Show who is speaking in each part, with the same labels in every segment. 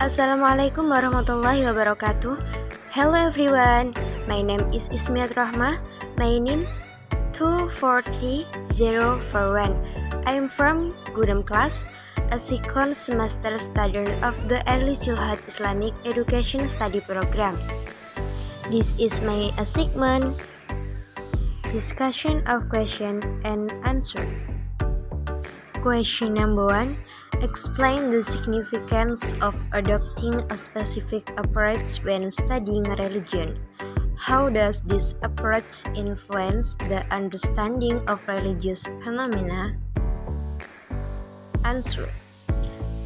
Speaker 1: Assalamualaikum warahmatullahi wabarakatuh. Hello everyone, my name is Ismiat Rahma. My name 243041. I am from Gudam class, a second semester student of the Early Childhood Islamic Education Study Program. This is my segment, discussion of question and answer. Question number 1. Explain the significance of adopting a specific approach when studying religion. How does this approach influence the understanding of religious phenomena? Answer.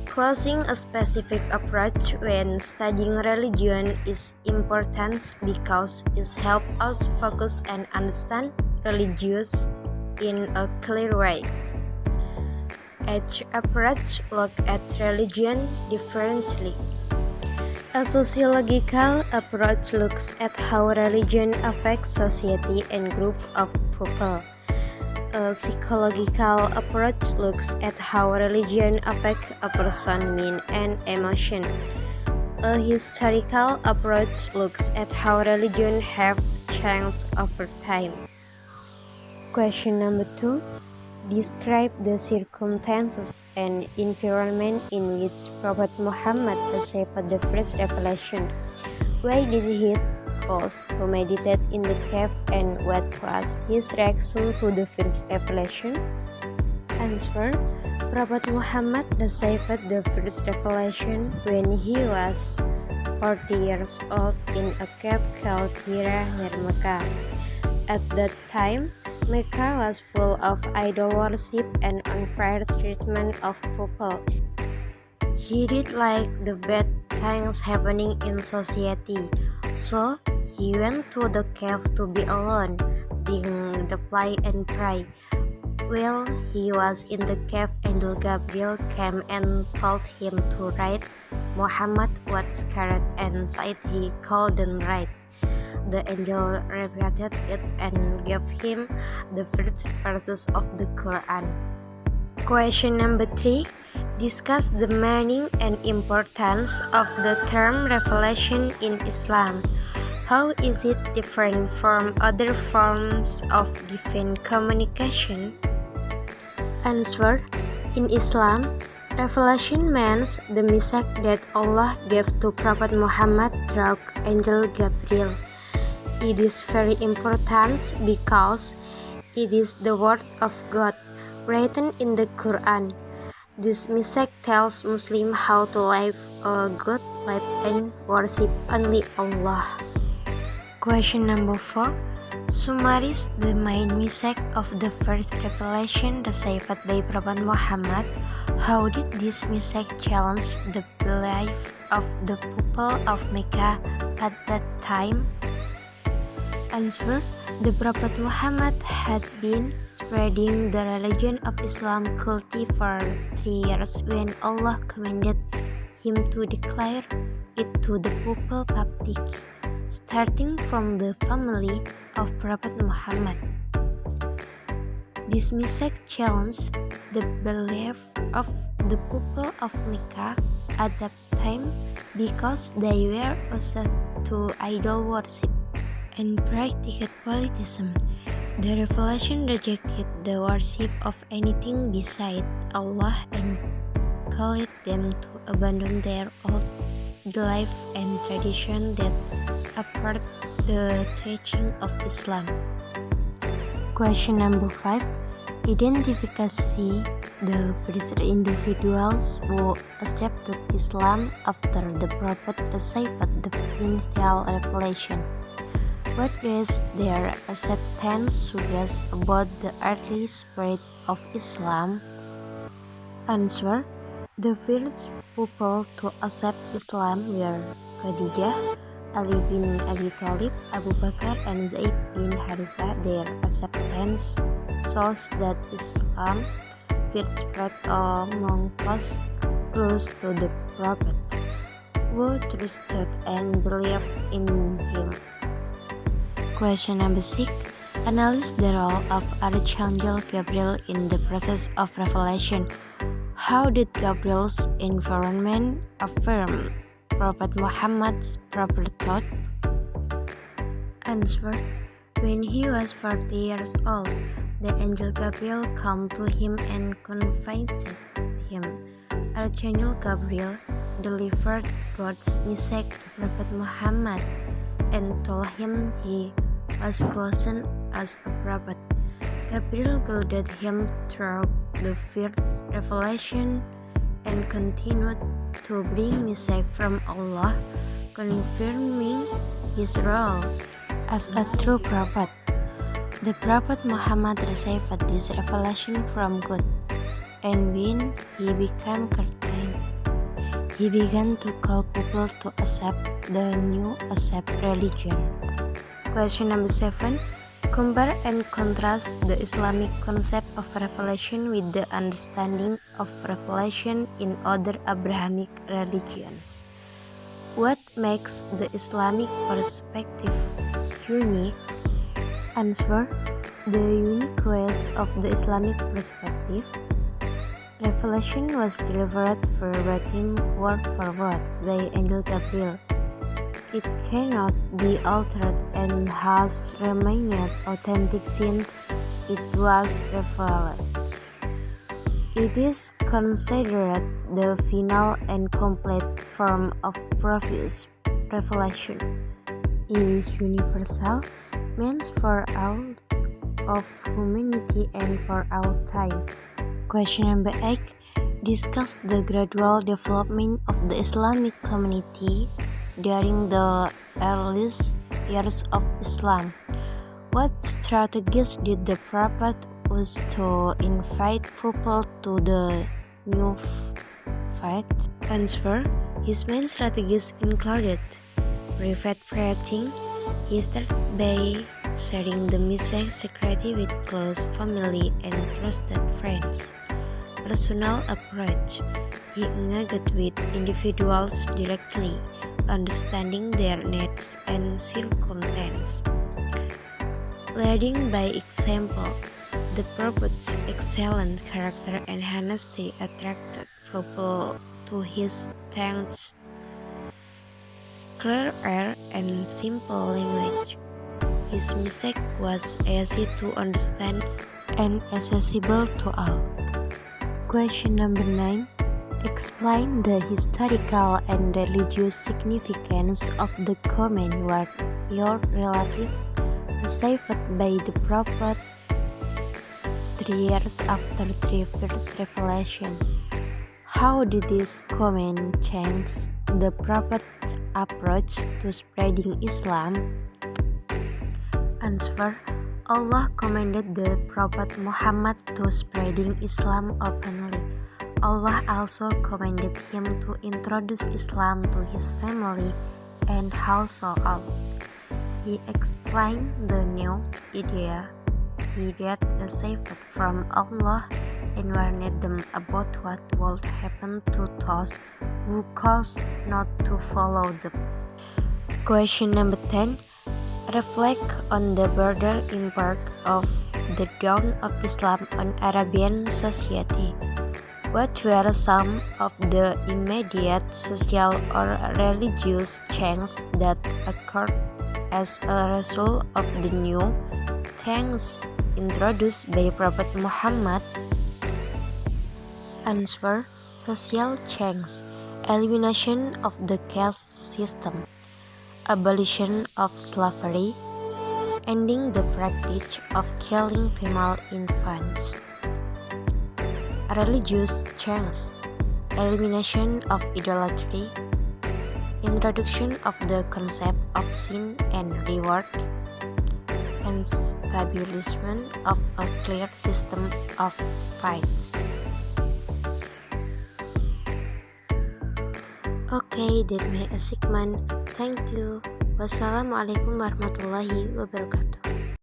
Speaker 1: Choosing a specific approach when studying religion is important because it helps us focus and understand religious in a clear way. Each approach looks at religion differently. A sociological approach looks at how religion affects society and group of people. A psychological approach looks at how religion affects a person's mind and emotion. A historical approach looks at how religion have changed over time. Question number 2. Describe the circumstances and environment in which Prophet Muhammad received the first revelation. Why did he choose to meditate in the cave, and what was his reaction to the first revelation? Answer. Prophet Muhammad received the first revelation when he was 40 years old in a cave called Hira near Mecca. At that time, Mecca was full of idol worship and unfair treatment of people. He did like the bad things happening in society, so he went to the cave to be alone, being the play and pray. While he was in the cave, Angel Gabriel came and told him to write. Muhammad was scared and said he couldn't write. The angel repeated it and gave him the first verses of the Quran. Question number 3. Discuss the meaning and importance of the term revelation in Islam. How is it different from other forms of divine communication? Answer. In Islam, revelation means the message that Allah gave to Prophet Muhammad through Angel Gabriel. It is very important because it is the word of God written in the Quran. This message tells Muslims how to live a good life and worship only Allah. Question number 4. Summarize the main message of the first revelation received by Prophet Muhammad. How did this message challenge the belief of the people of Mecca at that time? Answer. The Prophet Muhammad had been spreading the religion of Islam culti for 3 years when Allah commanded him to declare it to the people public, starting from the family of Prophet Muhammad. This message challenged the belief of the people of Mecca at that time because they were opposed to idol worship and practiced polytheism. The revelation rejected the worship of anything beside Allah and called them to abandon their old life and tradition that uphold the teaching of Islam. Question number 5. Identify the first individuals who accepted Islam after the Prophet received the initial revelation. What does their acceptance suggest about the early spread of Islam? Answer. The first people to accept Islam were Khadijah, Ali bin Abi Thalib, Abu Bakar, and Zaid bin Haritha. Their acceptance shows that Islam first spread among those close to the Prophet, who trusted and believed in him. Question number 6. Analyze the role of Archangel Gabriel in the process of revelation. How did Gabriel's environment affirm Prophet Muhammad's proper thought? Answer: when he was 40 years old, the angel Gabriel came to him and confided him. Archangel Gabriel delivered God's message to Prophet Muhammad and told him he was chosen as a prophet. Gabriel guided him through the first revelation and continued to bring message from Allah, confirming his role as a true prophet. The Prophet Muhammad received this revelation from God, and when he became certain, he began to call people to accept the new religion. Question number 7. Compare and contrast the Islamic concept of revelation with the understanding of revelation in other Abrahamic religions. What makes the Islamic perspective unique? Answer: the uniqueness of the Islamic perspective. Revelation was delivered verbatim, word for word, by Angel Gabriel. It cannot be altered and has remained authentic since it was revealed. It is considered the final and complete form of previous revelation. It is universal, meant for all of humanity and for all time. Question number 8. Discuss the gradual development of the Islamic community during the earliest years of Islam. What strategies did the Prophet use to invite people to the new faith? Answer: his main strategies included private preaching. He started by sharing the message secretly with close family and trusted friends. Personal approach: he engaged with individuals directly, understanding their needs and circumstances. Leading by example, the Prophet's excellent character and honesty attracted people to his teachings. Clear air and simple language. His message was easy to understand and accessible to all. Question number 9. Explain the historical and religious significance of the comment where your relatives received by the Prophet 3 years after the first revelation. How did this comment change the Prophet's approach to spreading Islam? Answer: Allah commanded the Prophet Muhammad to spreading Islam openly. Allah also commanded him to introduce Islam to his family and household. He explained the new idea he had received from Allah and warned them about what would happen to those who chose not to follow them. Question number 10. Reflect on the broader impact of the dawn of Islam on Arabian society. What were some of the immediate social or religious changes that occurred as a result of the new things introduced by Prophet Muhammad? Answer: social change, elimination of the caste system, abolition of slavery, ending the practice of killing female infants. Religious change, elimination of idolatry, introduction of the concept of sin and reward, and establishment of a clear system of faiths. Okay, that my segment. Thank you. Wassalamualaikum warahmatullahi wabarakatuh.